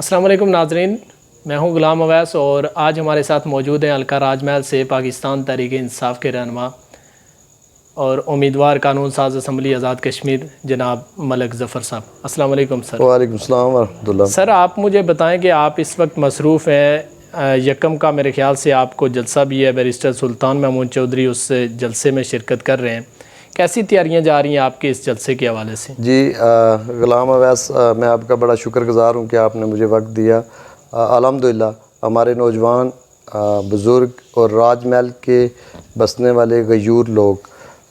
السلام علیکم ناظرین، میں ہوں غلام اویس اور آج ہمارے ساتھ موجود ہیں حلقہ راج محل سے پاکستان تحریک انصاف کے رہنما اور امیدوار قانون ساز اسمبلی آزاد کشمیر جناب ملک ظفر صاحب۔ السلام علیکم سر۔ وعلیکم السلام ورحمۃ اللہ۔ سر آپ مجھے بتائیں کہ آپ اس وقت مصروف ہیں، یکم کا میرے خیال سے آپ کو جلسہ بھی ہے، بیرسٹر سلطان محمود چودھری اس جلسے میں شرکت کر رہے ہیں، کیسی تیاریاں جا رہی ہیں آپ کے اس جلسے کے حوالے سے؟ جی غلام اویس، میں آپ کا بڑا شکر گزار ہوں کہ آپ نے مجھے وقت دیا۔ الحمدللہ ہمارے نوجوان بزرگ اور راج محل کے بسنے والے غیور لوگ،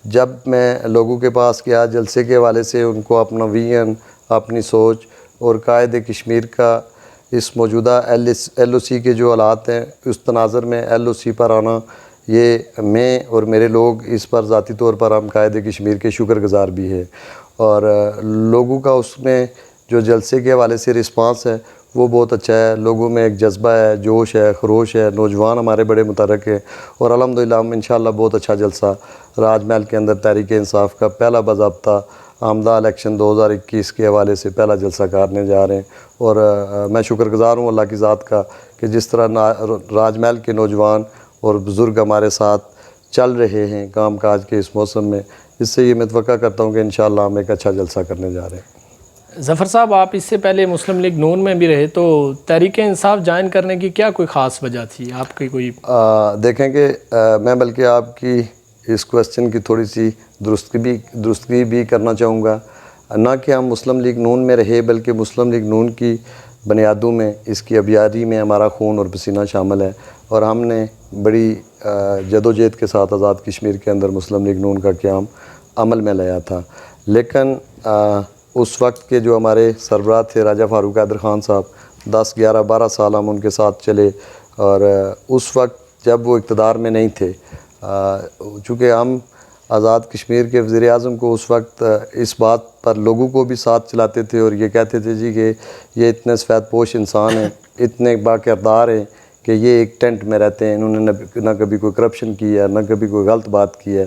جب میں لوگوں کے پاس گیا جلسے کے حوالے سے، ان کو اپنا ویژن، اپنی سوچ اور قائد کشمیر کا اس موجودہ ایل او سی کے جو حالات ہیں اس تناظر میں ایل او سی پر آنا، یہ میں اور میرے لوگ اس پر ذاتی طور پر ہم قائد کشمیر کے شکر گزار بھی ہیں، اور لوگوں کا اس میں جو جلسے کے حوالے سے رسپانس ہے وہ بہت اچھا ہے۔ لوگوں میں ایک جذبہ ہے، جوش ہے، خروش ہے، نوجوان ہمارے بڑے متحرک ہیں، اور الحمدللہ ہم انشاءاللہ بہت اچھا جلسہ راج محل کے اندر تحریک انصاف کا پہلا باضابطہ آمدہ الیکشن 2021 کے حوالے سے پہلا جلسہ کرنے جا رہے ہیں، اور میں شکر گزار ہوں اللہ کی ذات کا کہ جس طرح راج محل کے نوجوان اور بزرگ ہمارے ساتھ چل رہے ہیں کام کاج کے اس موسم میں، اس سے یہ متوقع کرتا ہوں کہ انشاءاللہ ہم ایک اچھا جلسہ کرنے جا رہے ہیں۔ ظفر صاحب، آپ اس سے پہلے مسلم لیگ نون میں بھی رہے، تو تحریک انصاف جوائن کرنے کی کیا کوئی خاص وجہ تھی آپ کی کوئی؟ دیکھیں کہ میں بلکہ آپ کی اس کوسچن کی تھوڑی سی درستگی بھی کرنا چاہوں گا، نہ کہ ہم مسلم لیگ نون میں رہے بلکہ مسلم لیگ نون کی بنیادوں میں، اس کی ابیاری میں ہمارا خون اور پسینہ شامل ہے، اور ہم نے بڑی جدوجہد کے ساتھ آزاد کشمیر کے اندر مسلم لیگ نون کا قیام عمل میں لایا تھا۔ لیکن اس وقت کے جو ہمارے سربراہ تھے راجہ فاروق حیدر خان صاحب، 10 11 12 سال ہم ان کے ساتھ چلے، اور اس وقت جب وہ اقتدار میں نہیں تھے، چونکہ ہم آزاد کشمیر کے وزیر اعظم کو اس وقت اس بات پر لوگوں کو بھی ساتھ چلاتے تھے اور یہ کہتے تھے جی کہ یہ اتنے سفید پوش انسان ہیں، اتنے با کردار ہیں کہ یہ ایک ٹینٹ میں رہتے ہیں، انہوں نے نہ کبھی کوئی کرپشن کی ہے، نہ کبھی کوئی غلط بات کی ہے۔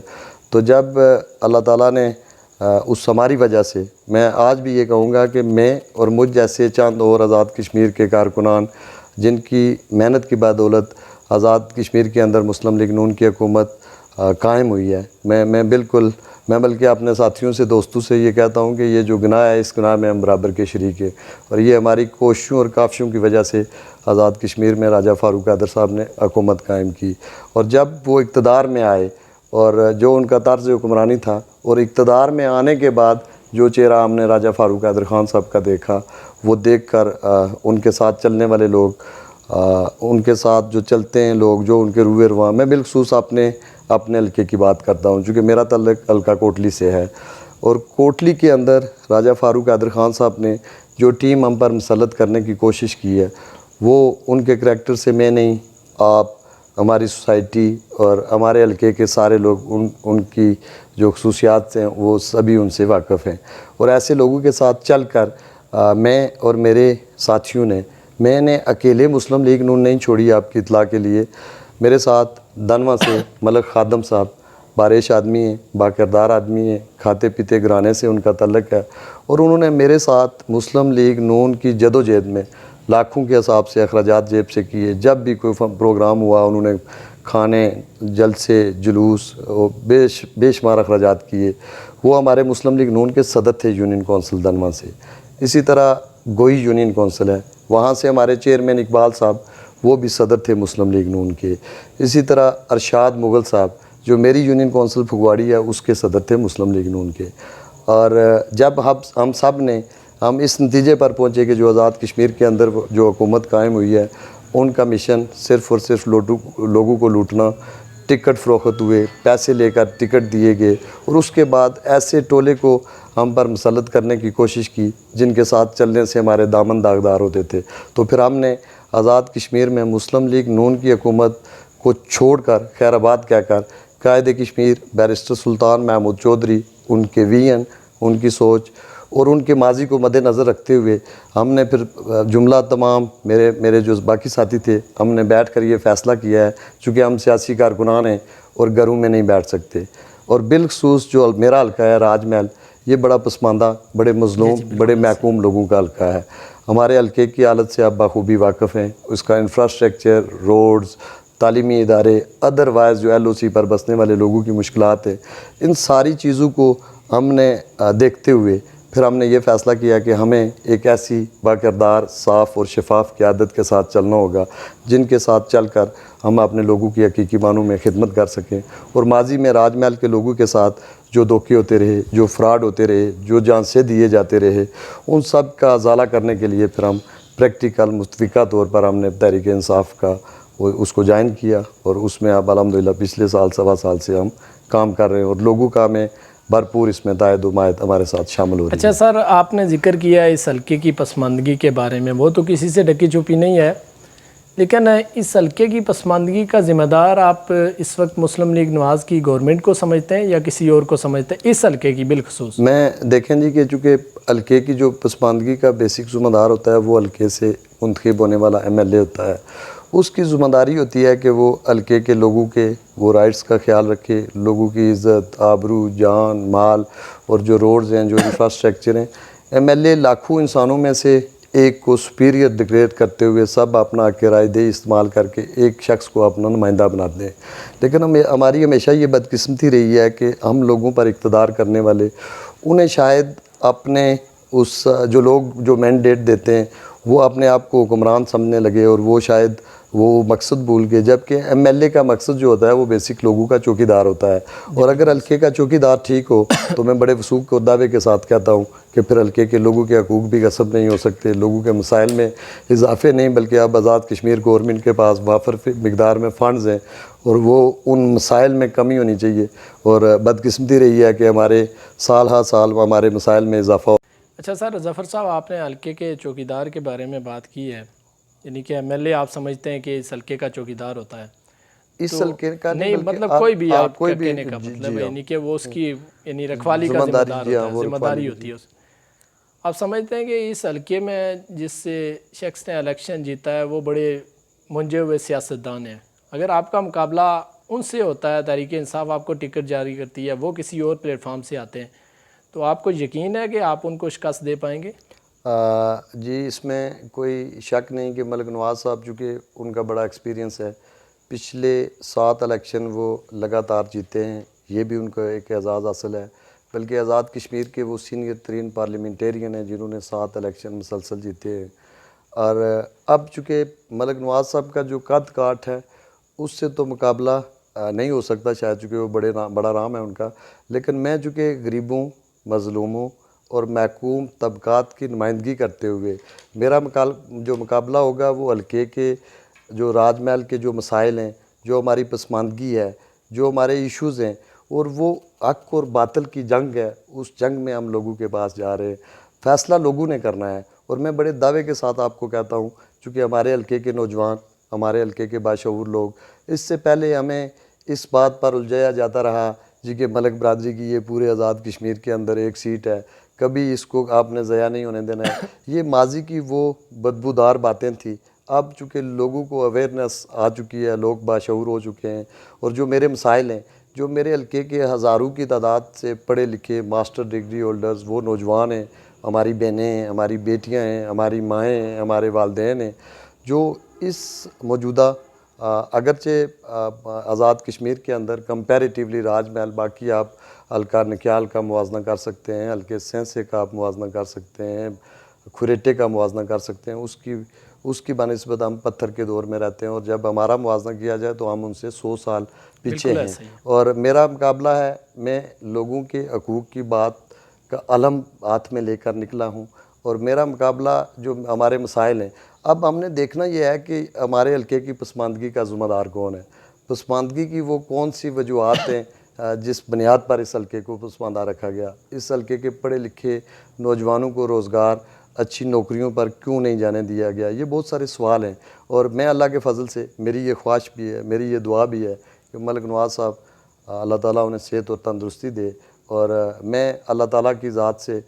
تو جب اللہ تعالیٰ نے اس ہماری وجہ سے، میں آج بھی یہ کہوں گا کہ میں اور مجھ جیسے چند اور آزاد کشمیر کے کارکنان جن کی محنت کی بدولت آزاد کشمیر کے اندر مسلم لیگ نون کی حکومت قائم ہوئی ہے، میں بلکہ اپنے ساتھیوں سے، دوستوں سے یہ کہتا ہوں کہ یہ جو گناہ ہے اس گناہ میں ہم برابر کے شریک ہیں، اور یہ ہماری کوششوں اور کاوشوں کی وجہ سے آزاد کشمیر میں راجہ فاروق حیدر صاحب نے حکومت قائم کی، اور جب وہ اقتدار میں آئے اور جو ان کا طرز حکمرانی تھا، اور اقتدار میں آنے کے بعد جو چہرہ ہم نے راجہ فاروق حیدر خان صاحب کا دیکھا، وہ دیکھ کر ان کے ساتھ چلنے والے لوگ، ان کے ساتھ جو چلتے ہیں لوگ، جو ان کے روئے رواں، میں بالخصوص اپنے حلقے کی بات کرتا ہوں چونکہ میرا تعلق حلقہ کوٹلی سے ہے، اور کوٹلی کے اندر راجہ فاروق حیدر خان صاحب نے جو ٹیم ہم پر مسلط کرنے کی کوشش کی ہے، وہ ان کے کریکٹر سے میں نہیں، آپ، ہماری سوسائٹی اور ہمارے حلقے کے سارے لوگ ان کی جو خصوصیات ہیں وہ سبھی ان سے واقف ہیں، اور ایسے لوگوں کے ساتھ چل کر میں اور میرے ساتھیوں نے، میں نے اکیلے مسلم لیگ نون نہیں چھوڑی، آپ کی اطلاع کے لیے میرے ساتھ دنوا سے ملک خادم صاحب بارش آدمی ہیں، باکردار آدمی ہیں، کھاتے پیتے گھرانے سے ان کا تعلق ہے، اور انہوں نے میرے ساتھ مسلم لیگ نون کی جدوجہد میں لاکھوں کے حساب سے اخراجات جیب سے کیے، جب بھی کوئی پروگرام ہوا انہوں نے کھانے، جلسے، جلوس، بے شمار اخراجات کیے۔ وہ ہمارے مسلم لیگ نون کے صدر تھے یونین کونسل دنوا سے۔ اسی طرح گوئی یونین کونسل ہے، وہاں سے ہمارے چیئرمین اقبال صاحب، وہ بھی صدر تھے مسلم لیگ نون کے۔ اسی طرح ارشاد مغل صاحب جو میری یونین کونسل پھگواڑی ہے اس کے صدر تھے مسلم لیگ نون کے، اور جب ہم سب نے اس نتیجے پر پہنچے کہ جو آزاد کشمیر کے اندر جو حکومت قائم ہوئی ہے ان کا مشن صرف اور صرف لوگوں کو لوٹنا، ٹکٹ فروخت ہوئے، پیسے لے کر ٹکٹ دیے گئے، اور اس کے بعد ایسے ٹولے کو ہم پر مسلط کرنے کی کوشش کی جن کے ساتھ چلنے سے ہمارے دامن داغدار ہوتے تھے، تو پھر ہم نے آزاد کشمیر میں مسلم لیگ نون کی حکومت کو چھوڑ کر خیر آباد کہہ کر قائد کشمیر بیرسٹر سلطان محمود چودھری، ان کے ویژن، ان کی سوچ اور ان کے ماضی کو مد نظر رکھتے ہوئے ہم نے پھر جملہ تمام میرے جو باقی ساتھی تھے، ہم نے بیٹھ کر یہ فیصلہ کیا ہے، چونکہ ہم سیاسی کارکنان ہیں اور گھروں میں نہیں بیٹھ سکتے، اور بالخصوص جو میرا حلقہ ہے راج محل، یہ بڑا پسماندہ، بڑے مظلوم، بڑے محکوم لوگوں کا حلقہ ہے۔ ہمارے حلقے کی حالت سے آپ بخوبی واقف ہیں. اس کا انفراسٹرکچر، روڈز، تعلیمی ادارے، ادروائز جو ایل او سی پر بسنے والے لوگوں کی مشکلات ہیں، ان ساری چیزوں کو ہم نے دیکھتے ہوئے پھر ہم نے یہ فیصلہ کیا کہ ہمیں ایک ایسی باکردار، صاف اور شفاف قیادت کے ساتھ چلنا ہوگا جن کے ساتھ چل کر ہم اپنے لوگوں کی حقیقی معنوں میں خدمت کر سکیں. اور ماضی میں راج محل کے لوگوں کے ساتھ جو دھوکے ہوتے رہے، جو فراڈ ہوتے رہے، جو جانسے دیے جاتے رہے، ان سب کا ازالہ کرنے کے لیے پھر ہم پریکٹیکل متفقہ طور پر ہم نے تحریک انصاف کا اس کو جوائن کیا، اور اس میں اب الحمدللہ پچھلے سال 1.25 سال سے ہم کام کر رہے ہیں، اور لوگوں کا ہمیں بھرپور اس میں تائید و مائد ہمارے ساتھ شامل ہو رہی ہے. اچھا سر، آپ نے ذکر کیا اس حلقے کی پسماندگی کے بارے میں، وہ تو کسی سے ڈکی چھپی نہیں ہے، لیکن اس حلقے کی پسماندگی کا ذمہ دار آپ اس وقت مسلم لیگ نواز کی گورنمنٹ کو سمجھتے ہیں یا کسی اور کو سمجھتے ہیں اس حلقے کی بالخصوص؟ میں دیکھیں جی کہ چونکہ حلقے کی جو پسماندگی کا بیسک ذمہ دار ہوتا ہے وہ حلقے سے منتخب ہونے والا ایم ایل اے ہوتا ہے. اس کی ذمہ داری ہوتی ہے کہ وہ حلقے کے لوگوں کے وہ رائٹس کا خیال رکھے، لوگوں کی عزت، آبرو، جان، مال، اور جو روڈز ہیں، جو انفراسٹرکچر ہیں. ایم ایل اے لاکھوں انسانوں میں سے ایک کو سپیریئر ڈکلیئر کرتے ہوئے سب اپنا حق رائے دہی استعمال کر کے ایک شخص کو اپنا نمائندہ بناتے ہیں. لیکن ہماری ہمیشہ یہ بدقسمتی رہی ہے کہ ہم لوگوں پر اقتدار کرنے والے انہیں شاید اپنے اس جو لوگ جو مینڈیٹ دیتے ہیں وہ اپنے آپ کو حکمران سمجھنے لگے، اور وہ شاید وہ مقصد بھول گئے، جبکہ ایم ایل اے کا مقصد جو ہوتا ہے وہ بیسک لوگوں کا چوکیدار ہوتا ہے. اور اگر حلقے کا چوکیدار ٹھیک ہو تو میں بڑے وثوق اور دعوے کے ساتھ کہتا ہوں کہ پھر حلقے کے لوگوں کے حقوق بھی غصب نہیں ہو سکتے، لوگوں کے مسائل میں اضافے نہیں، بلکہ اب آزاد کشمیر گورنمنٹ کے پاس وافر مقدار میں فنڈز ہیں، اور وہ ان مسائل میں کمی ہونی چاہیے. اور بدقسمتی رہی ہے کہ ہمارے سال ہر سال ہمارے مسائل میں اضافہ ہو. اچھا سر، ظفر صاحب، آپ نے حلقے کے چوکیدار کے بارے میں بات کی ہے، یعنی کہ ایم ایل اے آپ سمجھتے ہیں کہ اس حلقے کا چوکیدار ہوتا ہے. اس حلقے کا نہیں بلکہ مطلب کوئی بھی آپ کا کوئی بھی کہنے کا مطلب ہے، یعنی کہ وہ اس کی یعنی رکھوالی کا ذمہ ذمہ داری، دار جی ہاں، ہوتا ہے، وہ ذمہ رکھوالی داری کی، ہوتی ہے اس. آپ سمجھتے ہیں کہ اس حلقے میں جس شخص نے الیکشن جیتا ہے وہ بڑے منجے ہوئے سیاستدان ہیں، اگر آپ کا مقابلہ ان سے ہوتا ہے، تحریک انصاف آپ کو ٹکٹ جاری کرتی ہے، وہ کسی اور پلیٹ فارم سے آتے ہیں، تو آپ کو یقین ہے کہ آپ ان کو شکست دے پائیں گے؟ جی اس میں کوئی شک نہیں کہ ملک نواز صاحب چونکہ ان کا بڑا ایکسپیرینس ہے، پچھلے 7 الیکشن وہ لگاتار جیتے ہیں، یہ بھی ان کو ایک اعزاز حاصل ہے. بلکہ آزاد کشمیر کے وہ سینئر ترین پارلیمنٹیرین ہیں جنہوں نے 7 الیکشن مسلسل جیتے ہیں. اور اب چونکہ ملک نواز صاحب کا جو قد کاٹ ہے اس سے تو مقابلہ نہیں ہو سکتا شاید، چونکہ وہ بڑا رام ہے ان کا. لیکن میں چونکہ غریبوں، مظلوموں اور محکوم طبقات کی نمائندگی کرتے ہوئے میرا جو مقابلہ ہوگا وہ حلقے کے جو راج محل کے جو مسائل ہیں، جو ہماری پسماندگی ہے، جو ہمارے ایشوز ہیں، اور وہ حق اور باطل کی جنگ ہے، اس جنگ میں ہم لوگوں کے پاس جا رہے ہیں. فیصلہ لوگوں نے کرنا ہے. اور میں بڑے دعوے کے ساتھ آپ کو کہتا ہوں، چونکہ ہمارے حلقے کے نوجوان، ہمارے حلقے کے باشعور لوگ، اس سے پہلے ہمیں اس بات پر الجھایا جاتا رہا جی کہ ملک برادری کی یہ پورے آزاد کشمیر کے اندر ایک سیٹ ہے، کبھی اس کو آپ نے ضائع نہیں ہونے دینا ہے. یہ ماضی کی وہ بدبودار باتیں تھیں. اب چونکہ لوگوں کو اویئرنیس آ چکی ہے، لوگ باشعور ہو چکے ہیں، اور جو میرے مسائل ہیں، جو میرے حلقے کے ہزاروں کی تعداد سے پڑھے لکھے ماسٹر ڈگری ہولڈرز، وہ نوجوان ہیں، ہماری بہنیں ہیں، ہماری بیٹیاں ہیں، ہماری مائیں ہیں، ہمارے والدین ہیں، جو اس موجودہ اگرچہ آزاد کشمیر کے اندر کمپیریٹیولی راج محل، باقی آپ حلقہ نکیال کا موازنہ کر سکتے ہیں، حلقے سینسے کا آپ موازنہ کر سکتے ہیں، کھریٹے کا موازنہ کر سکتے ہیں، اس کی بنسبت ہم پتھر کے دور میں رہتے ہیں، اور جب ہمارا موازنہ کیا جائے تو ہم ان سے 100 سال پیچھے بالکل ہیں. ایسا ہی ہے. اور میرا مقابلہ ہے، میں لوگوں کے حقوق کی بات کا علم ہاتھ میں لے کر نکلا ہوں، اور میرا مقابلہ جو ہمارے مسائل ہیں. اب ہم نے دیکھنا یہ ہے کہ ہمارے حلقے کی پسماندگی کا ذمہ دار کون ہے، پسماندگی کی وہ کون سی وجوہات ہیں جس بنیاد پر اس حلقے کو پسماندہ رکھا گیا. اس حلقے کے پڑھے لکھے نوجوانوں کو روزگار، اچھی نوکریوں پر کیوں نہیں جانے دیا گیا. یہ بہت سارے سوال ہیں، اور میں اللہ کے فضل سے، میری یہ خواہش بھی ہے، میری یہ دعا بھی ہے کہ ملک نواز صاحب اللہ تعالیٰ انہیں صحت اور تندرستی دے. اور میں اللہ تعالیٰ کی ذات سے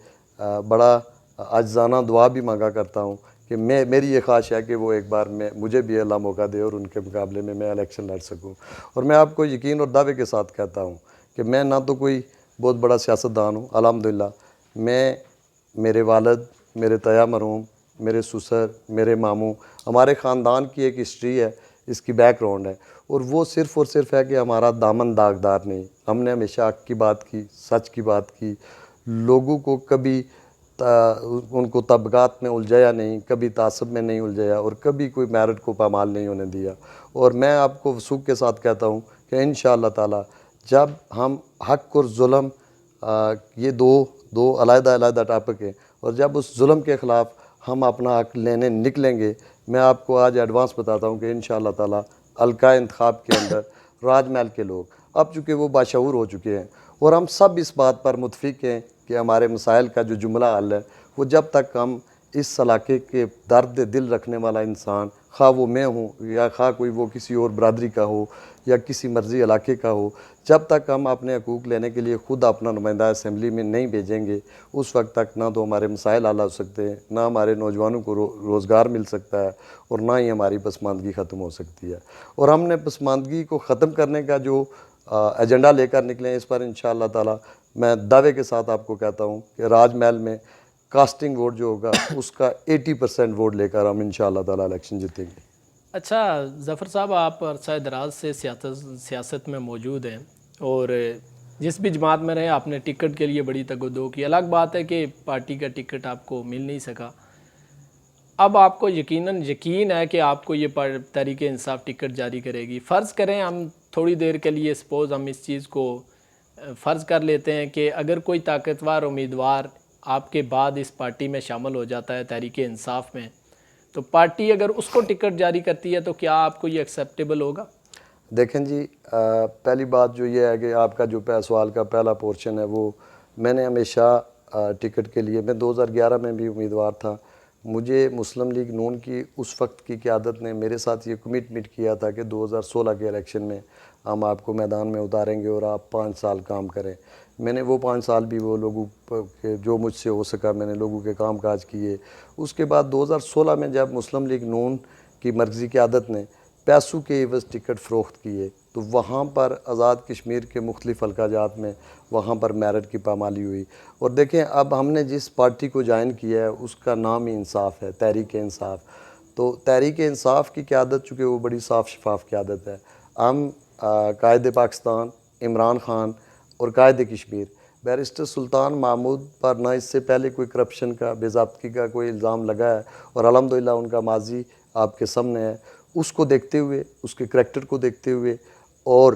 بڑا عاجزانہ دعا بھی مانگا کرتا ہوں کہ میری یہ خواہش ہے کہ وہ ایک بار مجھے بھی اللہ موقع دے اور ان کے مقابلے میں الیکشن لڑ سکوں. اور میں آپ کو یقین اور دعوے کے ساتھ کہتا ہوں کہ میں نہ تو کوئی بہت بڑا سیاستدان ہوں، الحمدللہ. میرے والد، میرے تیا مرحوم، میرے سسر، میرے ماموں، ہمارے خاندان کی ایک ہسٹری ہے، اس کی بیک گراؤنڈ ہے، اور وہ صرف ہے کہ ہمارا دامن داغدار نہیں. ہم نے ہمیشہ حق کی بات کی، سچ کی بات کی، لوگوں کو کبھی ان کو طبقات میں الجھایا نہیں، کبھی تعصب میں نہیں الجھایا، اور کبھی کوئی میرٹ کو پامال نہیں ہونے دیا. اور میں آپ کو وثوق کے ساتھ کہتا ہوں کہ انشاءاللہ تعالی جب ہم حق اور ظلم یہ دو علیحدہ ٹاپک ہیں، اور جب اس ظلم کے خلاف ہم اپنا حق لینے نکلیں گے، میں آپ کو آج ایڈوانس بتاتا ہوں کہ انشاءاللہ تعالی حلقہ انتخاب کے اندر راج محل کے لوگ اب چونکہ وہ باشعور ہو چکے ہیں، اور ہم سب اس بات پر متفق ہیں کہ ہمارے مسائل کا جو جملہ حل ہے وہ جب تک ہم اس علاقے کے درد دل رکھنے والا انسان، خواہ وہ میں ہوں یا خواہ کوئی وہ کسی اور برادری کا ہو یا کسی مرضی علاقے کا ہو، جب تک ہم اپنے حقوق لینے کے لیے خود اپنا نمائندہ اسمبلی میں نہیں بھیجیں گے، اس وقت تک نہ تو ہمارے مسائل حل ہو سکتے ہیں، نہ ہمارے نوجوانوں کو روزگار مل سکتا ہے، اور نہ ہی ہماری پسماندگی ختم ہو سکتی ہے. اور ہم نے پسماندگی کو ختم کرنے کا جو ایجنڈا لے کر نکلے ہیں، اس پر انشاءاللہ تعالی میں دعوے کے ساتھ آپ کو کہتا ہوں کہ راج محل میں کاسٹنگ ووٹ جو ہوگا اس کا 80% ووٹ لے کر ہم انشاءاللہ تعالی الیکشن جیتیں گے. اچھا ظفر صاحب، آپ عرصہ دراز سے سیاست میں موجود ہیں، اور جس بھی جماعت میں رہے آپ نے ٹکٹ کے لیے بڑی تگ و دو کی. الگ بات ہے کہ پارٹی کا ٹکٹ آپ کو مل نہیں سکا. اب آپ کو یقین ہے کہ آپ کو یہ تحریک انصاف ٹکٹ جاری کرے گی. فرض کریں ہم تھوڑی دیر کے لیے سپوز ہم اس چیز کو فرض کر لیتے ہیں کہ اگر کوئی طاقتور امیدوار آپ کے بعد اس پارٹی میں شامل ہو جاتا ہے تحریک انصاف میں، تو پارٹی اگر اس کو ٹکٹ جاری کرتی ہے تو کیا آپ کو یہ ایکسیپٹیبل ہوگا؟ دیکھیں جی، پہلی بات جو یہ ہے کہ آپ کا جو سوال کا پہلا پورشن ہے، وہ میں نے ہمیشہ ٹکٹ کے لیے، میں 2011 میں بھی امیدوار تھا. مجھے مسلم لیگ نون کی اس وقت کی قیادت نے میرے ساتھ یہ کمٹمنٹ کیا تھا کہ 2016 کے الیکشن میں ہم آپ کو میدان میں اتاریں گے اور آپ 5 سال کام کریں. میں نے وہ 5 سال بھی وہ لوگوں کے جو مجھ سے ہو سکا میں نے لوگوں کے کام کاج کیے. اس کے بعد 2016 میں جب مسلم لیگ نون کی مرکزی قیادت نے پیسوں کے عوض ٹکٹ فروخت کیے، تو وہاں پر آزاد کشمیر کے مختلف حلقہ جات میں وہاں پر میرٹ کی پامالی ہوئی. اور دیکھیں اب ہم نے جس پارٹی کو جوائن کیا ہے اس کا نام ہی انصاف ہے، تحریک انصاف. تو تحریک انصاف کی قیادت چونکہ وہ بڑی صاف شفاف قیادت ہے. ہم قائد پاکستان عمران خان اور قائد کشمیر بیرسٹر سلطان محمود پر نہ اس سے پہلے کوئی کرپشن کا، بے ضابطگی کا کوئی الزام لگا ہے، اور الحمدللہ ان کا ماضی آپ کے سامنے ہے. اس کو دیکھتے ہوئے، اس کے کریکٹر کو دیکھتے ہوئے، اور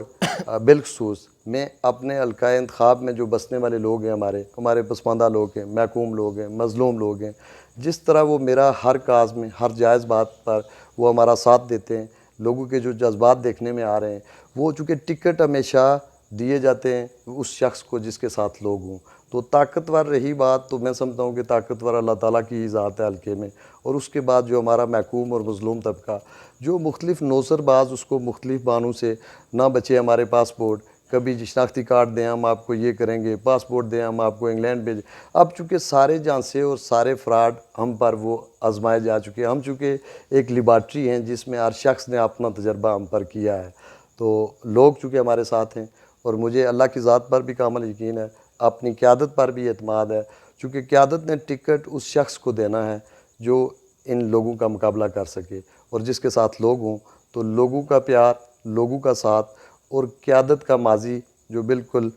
بالخصوص میں اپنے حلقہ انتخاب میں جو بسنے والے لوگ ہیں، ہمارے پسماندہ لوگ ہیں، محکوم لوگ ہیں، مظلوم لوگ ہیں، جس طرح وہ میرا ہر کاز میں، ہر جائز بات پر وہ ہمارا ساتھ دیتے ہیں، لوگوں کے جو جذبات دیکھنے میں آ رہے ہیں، وہ چونکہ ٹکٹ ہمیشہ دیے جاتے ہیں اس شخص کو جس کے ساتھ لوگ ہوں. تو طاقتور رہی بات، تو میں سمجھتا ہوں کہ طاقتور اللہ تعالیٰ کی ہی ذات ہے حلقے میں. اور اس کے بعد جو ہمارا محکوم اور مظلوم طبقہ، جو مختلف نوسر باز اس کو مختلف بہانوں سے نہ بچے ہمارے پاسپورٹ، کبھی شناختی کارڈ دیں ہم آپ کو یہ کریں گے، پاسپورٹ دیں ہم آپ کو انگلینڈ بھیجیں. اب چونکہ سارے جھانسے اور سارے فراڈ ہم پر وہ آزمائے جا چکے ہیں. ہم چونکہ ایک لیبارٹری ہیں جس میں ہر شخص نے اپنا تجربہ ہم پر کیا ہے. تو لوگ چونکہ ہمارے ساتھ ہیں، اور مجھے اللہ کی ذات پر بھی کامل یقین ہے، اپنی قیادت پر بھی اعتماد ہے، چونکہ قیادت نے ٹکٹ اس شخص کو دینا ہے جو ان لوگوں کا مقابلہ کر سکے، اور جس کے ساتھ لوگ ہوں. تو لوگوں کا پیار، لوگوں کا ساتھ، اور قیادت کا ماضی جو بالکل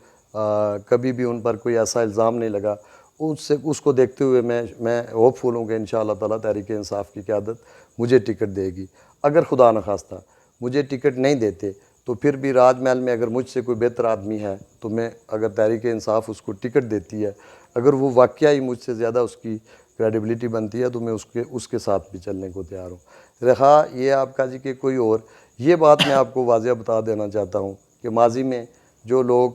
کبھی بھی ان پر کوئی ایسا الزام نہیں لگا، اس کو دیکھتے ہوئے میں ہوپ فل ہوں کہ انشاءاللہ تعالیٰ تحریک انصاف کی قیادت مجھے ٹکٹ دے گی. اگر خدا نخواستہ مجھے ٹکٹ نہیں دیتے تو پھر بھی راج محل میں اگر مجھ سے کوئی بہتر آدمی ہے تو میں، اگر تحریک انصاف اس کو ٹکٹ دیتی ہے، اگر وہ واقعہ ہی مجھ سے زیادہ اس کی کریڈیبلٹی بنتی ہے، تو میں اس کے ساتھ بھی چلنے کو تیار ہوں. رہا یہ آپ کا جی کہ کوئی اور، یہ بات میں آپ کو واضح بتا دینا چاہتا ہوں کہ ماضی میں جو لوگ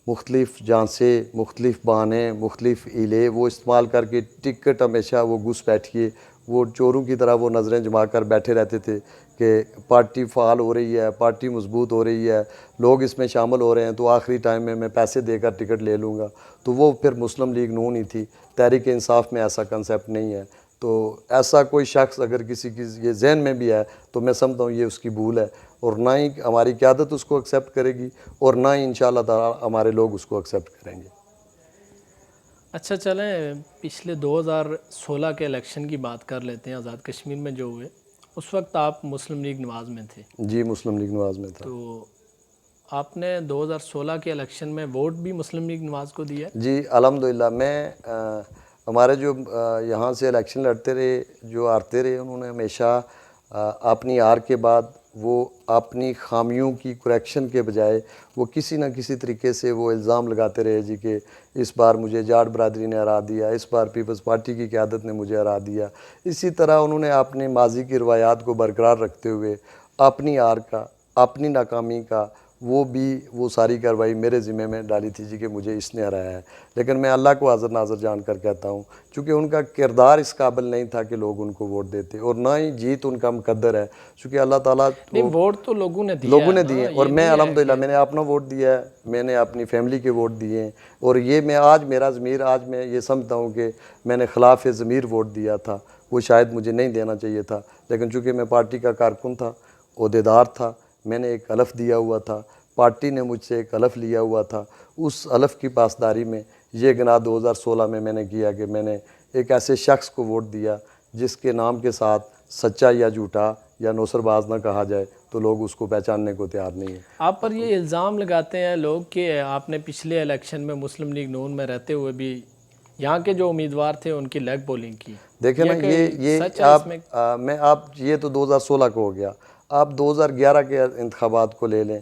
مختلف جانسے، مختلف بہانے، مختلف ہیلے وہ استعمال کر کے ٹکٹ ہمیشہ وہ گھس بیٹھیے، وہ چوروں کی طرح وہ نظریں جما کر بیٹھے رہتے تھے کہ پارٹی فعال ہو رہی ہے، پارٹی مضبوط ہو رہی ہے، لوگ اس میں شامل ہو رہے ہیں، تو آخری ٹائم میں پیسے دے کر ٹکٹ لے لوں گا. تو وہ پھر مسلم لیگ نون ہی تھی. تحریک انصاف میں ایسا کنسیپٹ نہیں ہے. تو ایسا کوئی شخص اگر کسی کی یہ ذہن میں بھی ہے تو میں سمجھتا ہوں یہ اس کی بھول ہے، اور نہ ہی ہماری قیادت اس کو ایکسیپٹ کرے گی، اور نہ ہی انشاءاللہ تعالی ہمارے لوگ اس کو ایکسیپٹ کریں گے. اچھا چلیں پچھلے 2016 کے الیکشن کی بات کر لیتے ہیں آزاد کشمیر میں جو ہوئے. اس وقت آپ مسلم لیگ نواز میں تھے. جی مسلم لیگ نواز میں تھا. تو آپ نے 2016 کے الیکشن میں ووٹ بھی مسلم لیگ نواز کو دیا ہے؟ جی الحمدللہ. میں ہمارے جو یہاں سے الیکشن لڑتے رہے جو ہارتے رہے انہوں نے ہمیشہ اپنی ہار کے بعد وہ اپنی خامیوں کی کریکشن کے بجائے وہ کسی نہ کسی طریقے سے وہ الزام لگاتے رہے جی کہ اس بار مجھے جاٹ برادری نے ہرا دیا, اس بار پیپلز پارٹی کی قیادت نے مجھے ہرا دیا. اسی طرح انہوں نے اپنے ماضی کی روایات کو برقرار رکھتے ہوئے اپنی ہار کا, اپنی ناکامی کا وہ ساری کارروائی میرے ذمہ میں ڈالی تھی جی کہ مجھے اس نے ہرایا ہے. لیکن میں اللہ کو حاضر ناظر جان کر کہتا ہوں چونکہ ان کا کردار اس قابل نہیں تھا کہ لوگ ان کو ووٹ دیتے, اور نہ ہی جیت ان کا مقدر ہے چونکہ اللہ تعالیٰ نہیں, ووٹ تو لوگوں نے دیا لوگوں نے ہے دیے. نا, اور یہ میں نہیں ہے الحمدللہ کہ میں نے اپنا ووٹ دیا ہے, میں نے اپنی فیملی کے ووٹ دیے ہیں. اور یہ میں آج میرا ضمیر آج میں یہ سمجھتا ہوں کہ میں نے خلاف ضمیر ووٹ دیا تھا, وہ شاید مجھے نہیں دینا چاہیے تھا. لیکن چونکہ میں پارٹی کا کارکن تھا, عہدیدار تھا, میں نے ایک حلف دیا ہوا تھا, پارٹی نے مجھ سے ایک حلف لیا ہوا تھا, اس حلف کی پاسداری میں یہ گناہ 2016 میں نے کیا کہ میں نے ایک ایسے شخص کو ووٹ دیا جس کے نام کے ساتھ سچا یا جھوٹا یا نوسر باز نہ کہا جائے تو لوگ اس کو پہچاننے کو تیار نہیں ہیں. آپ پر یہ الزام لگاتے ہیں لوگ کہ آپ نے پچھلے الیکشن میں مسلم لیگ نون میں رہتے ہوئے بھی یہاں کے جو امیدوار تھے ان کی لیگ پولنگ کی. دیکھیں نا یہ سچ ہے اس میں؟ آپ یہ تو 2016 کو ہو گیا, آپ 2011 کے انتخابات کو لے لیں.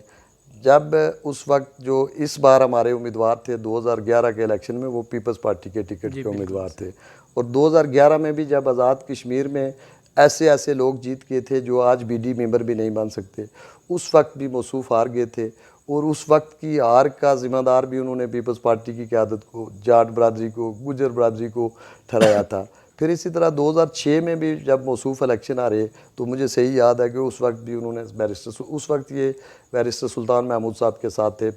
جب اس وقت جو اس بار ہمارے امیدوار تھے 2011 کے الیکشن میں وہ پیپلز پارٹی کے ٹکٹ کے امیدوار تھے, اور 2011 میں بھی جب آزاد کشمیر میں ایسے لوگ جیت گئے تھے جو آج بی ڈی ممبر بھی نہیں بن سکتے, اس وقت بھی موصوف ہار گئے تھے. اور اس وقت کی ہار کا ذمہ دار بھی انہوں نے پیپلز پارٹی کی قیادت کو, جاٹ برادری کو, گجر برادری کو ٹھہرایا تھا. پھر اسی طرح 2006 میں بھی جب موصوف الیکشن آ رہے تو مجھے صحیح یاد ہے کہ اس وقت بھی انہوں نے اس وقت یہ بیرسٹر سلطان محمود صاحب کے ساتھ تھے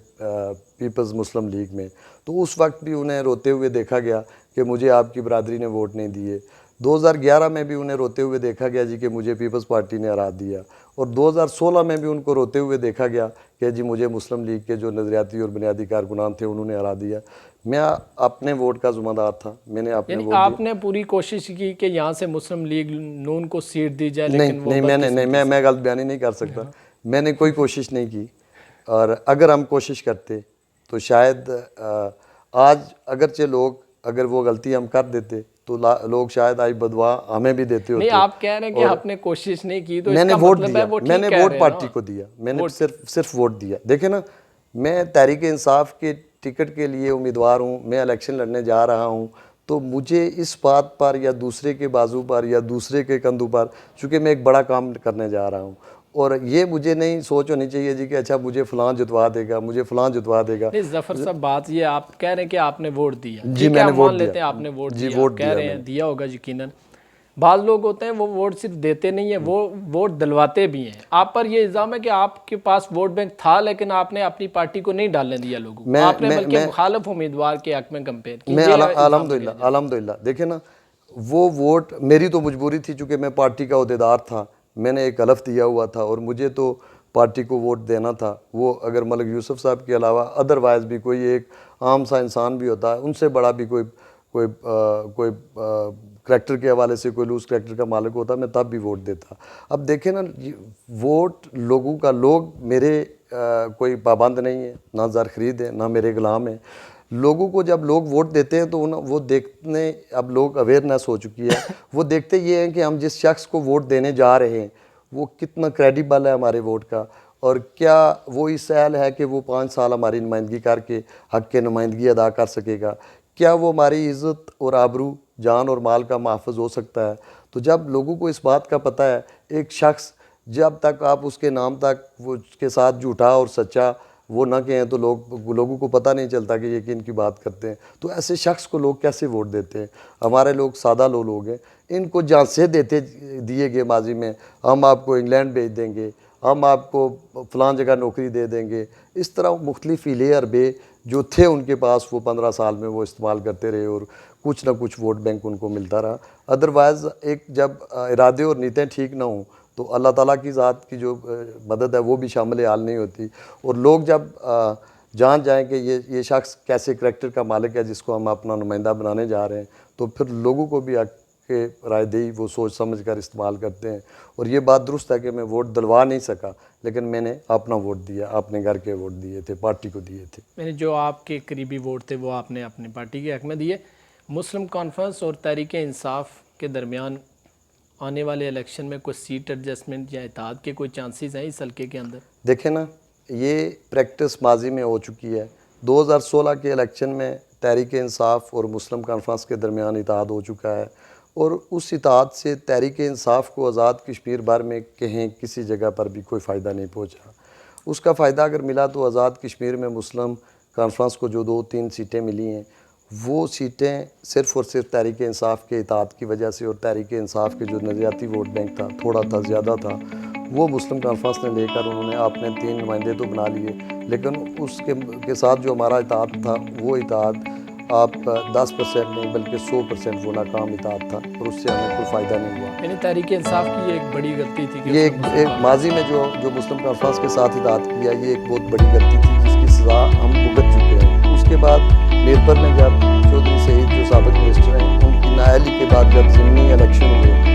پیپلز مسلم لیگ میں, تو اس وقت بھی انہیں روتے ہوئے دیکھا گیا کہ مجھے آپ کی برادری نے ووٹ نہیں دیے. 2011 میں بھی انہیں روتے ہوئے دیکھا گیا جی کہ مجھے پیپلز پارٹی نے ہرا دیا, اور 2016 میں بھی ان کو روتے ہوئے دیکھا گیا کہ جی مجھے مسلم لیگ کے جو نظریاتی اور بنیادی کارکنان تھے انہوں نے ہرا دیا. میں اپنے ووٹ کا ذمہ دار تھا, میں نے اپنے یعنی ووٹ آپ نے پوری کوشش کی کہ یہاں سے مسلم لیگ نون کو سیٹ دی جائے, لیکن وہ میں غلط بیانی نہیں کر سکتا, میں نے کوئی کوشش نہیں کی. اور اگر ہم کوشش کرتے تو شاید آج اگرچہ لوگ اگر وہ غلطی ہم کر دیتے تو لوگ شاید آج بدوا ہمیں بھی دیتے ہوتے. نہیں, آپ کہہ رہے ہیں کہ آپ نے کوشش نہیں کی تو میں اس نے کا ووٹ مطلب ہے دیا, وہ میں نے ٹھیک کہہ ووٹ رہے ہیں پارٹی نا. کو دیا, میں نے صرف ووٹ دیا. دیکھیں نا, میں تحریک انصاف کے ٹکٹ کے لیے امیدوار ہوں, میں الیکشن لڑنے جا رہا ہوں, تو مجھے اس بات پر یا دوسرے کے بازو پر یا دوسرے کے کندھوں پر, چونکہ میں ایک بڑا کام کرنے جا رہا ہوں, اور یہ مجھے نہیں سوچ ہونی چاہیے جی کہ اچھا مجھے فلاں جتوا دے گا, مجھے فلاں جتوا دے گا. نہیں ظفر صاحب, بات یہ آپ کہہ رہے ہیں کہ آپ نے ووٹ دیا, جی ٹھیک ہے میں نے ہم ووٹ مان دیا, لیتے ہیں آپ نے ووٹ جی دیا, ووٹ کہہ دیا رہے میں ہیں نے. دیا ہوگا یقیناً. بعض لوگ ہوتے ہیں وہ ووٹ صرف دیتے نہیں ہیں, وہ ووٹ دلواتے بھی ہیں. آپ پر یہ الزام ہے کہ آپ کے پاس ووٹ بینک تھا لیکن آپ نے اپنی پارٹی کو نہیں ڈالنے دیا لوگوں کو, آپ نے بلکہ مخالف امیدوار کے حق میں کمپین کی. میں الحمدللہ دیکھیں نا, وہ ووٹ میری تو مجبوری تھی چونکہ میں پارٹی کا عہدیدار تھا, میں نے ایک حلف دیا ہوا تھا اور مجھے تو پارٹی کو ووٹ دینا تھا. وہ اگر ملک یوسف صاحب کے علاوہ ادروائز بھی کوئی ایک عام سا انسان بھی ہوتا ہے, ان سے بڑا بھی کوئی کریکٹر کے حوالے سے کوئی لوز کریکٹر کا مالک ہوتا, میں تب بھی ووٹ دیتا. اب دیکھیں نا, ووٹ لوگوں کا, لوگ میرے کوئی پابند نہیں ہے, نہ زر خرید ہے, نہ میرے غلام ہیں. لوگوں کو جب لوگ ووٹ دیتے ہیں تو وہ دیکھنے, اب لوگ اویئرنیس ہو چکی ہے, وہ دیکھتے یہ ہیں کہ ہم جس شخص کو ووٹ دینے جا رہے ہیں وہ کتنا کریڈیبل ہے ہمارے ووٹ کا, اور کیا وہ اس اہل ہے کہ وہ 5 سال ہماری نمائندگی کر کے حق کے نمائندگی ادا کر سکے گا, کیا وہ ہماری عزت اور آبرو, جان اور مال کا محافظ ہو سکتا ہے. تو جب لوگوں کو اس بات کا پتہ ہے, ایک شخص جب تک آپ اس کے نام تک وہ اس کے ساتھ جھوٹا اور سچا وہ نہ کہیں تو لوگوں کو پتہ نہیں چلتا کہ یہ کن کی بات کرتے ہیں. تو ایسے شخص کو لوگ کیسے ووٹ دیتے ہیں؟ ہمارے لوگ سادہ لوگ ہیں, ان کو جانسے دیے گئے ماضی میں, ہم آپ کو انگلینڈ بھیج دیں گے, ہم آپ کو فلاں جگہ نوکری دے دیں گے. اس طرح مختلف ہیلے حربے جو تھے ان کے پاس وہ 15 سال میں وہ استعمال کرتے رہے اور کچھ نہ کچھ ووٹ بینک ان کو ملتا رہا. ادروائز ایک جب ارادے اور نیتیں ٹھیک نہ ہوں تو اللہ تعالیٰ کی ذات کی جو مدد ہے وہ بھی شامل حال نہیں ہوتی. اور لوگ جب جان جائیں کہ یہ شخص کیسے کریکٹر کا مالک ہے جس کو ہم اپنا نمائندہ بنانے جا رہے ہیں، تو پھر لوگوں کو بھی کہ رائے دہی وہ سوچ سمجھ کر استعمال کرتے ہیں۔ اور یہ بات درست ہے کہ میں ووٹ دلوا نہیں سکا، لیکن میں نے اپنا ووٹ دیا، اپنے گھر کے ووٹ دیے تھے، پارٹی کو دیے تھے۔ میں نے جو آپ کے قریبی ووٹ تھے وہ آپ نے اپنی پارٹی کے حق میں دیے۔ مسلم کانفرنس اور تحریک انصاف کے درمیان آنے والے الیکشن میں کوئی سیٹ ایڈجسٹمنٹ یا اتحاد کے کوئی چانسز ہیں اس حلقے کے اندر؟ دیکھیں نا، یہ پریکٹس ماضی میں ہو چکی ہے۔ 2016 کے الیکشن میں تحریک انصاف اور مسلم کانفرنس کے درمیان اتحاد ہو چکا ہے، اور اس اتحاد سے تحریک انصاف کو آزاد کشمیر بھر میں کہیں کسی جگہ پر بھی کوئی فائدہ نہیں پہنچا۔ اس کا فائدہ اگر ملا تو آزاد کشمیر میں مسلم کانفرنس کو جو 2-3 سیٹیں ملی ہیں، وہ سیٹیں صرف اور صرف تحریک انصاف کے اتحاد کی وجہ سے، اور تحریک انصاف کے جو نظریاتی ووٹ بینک تھا، تھوڑا تھا، زیادہ تھا، وہ مسلم کانفرنس نے لے کر انہوں نے اپنے 3 نمائندے تو بنا لیے، لیکن اس کے ساتھ جو ہمارا اتحاد تھا، وہ اتحاد آپ 10% نہیں بلکہ 100% وہ ناکام اتحاد تھا، اور اس سے ہمیں کوئی فائدہ نہیں ہوا۔ یعنی تحریک انصاف کی یہ ایک بڑی غلطی تھی کہ یہ ایک ماضی میں جو مسلم کانفرنس کے ساتھ اتحاد کیا، یہ ایک بہت بڑی غلطی تھی جس کی سزا ہم بھگت چکے ہیں۔ اس کے بعد میرپور میں جب چودھری سعید جو سابق منسٹر ہیں، ان کی نااہلی کے بعد جب ضمنی الیکشن ہوئے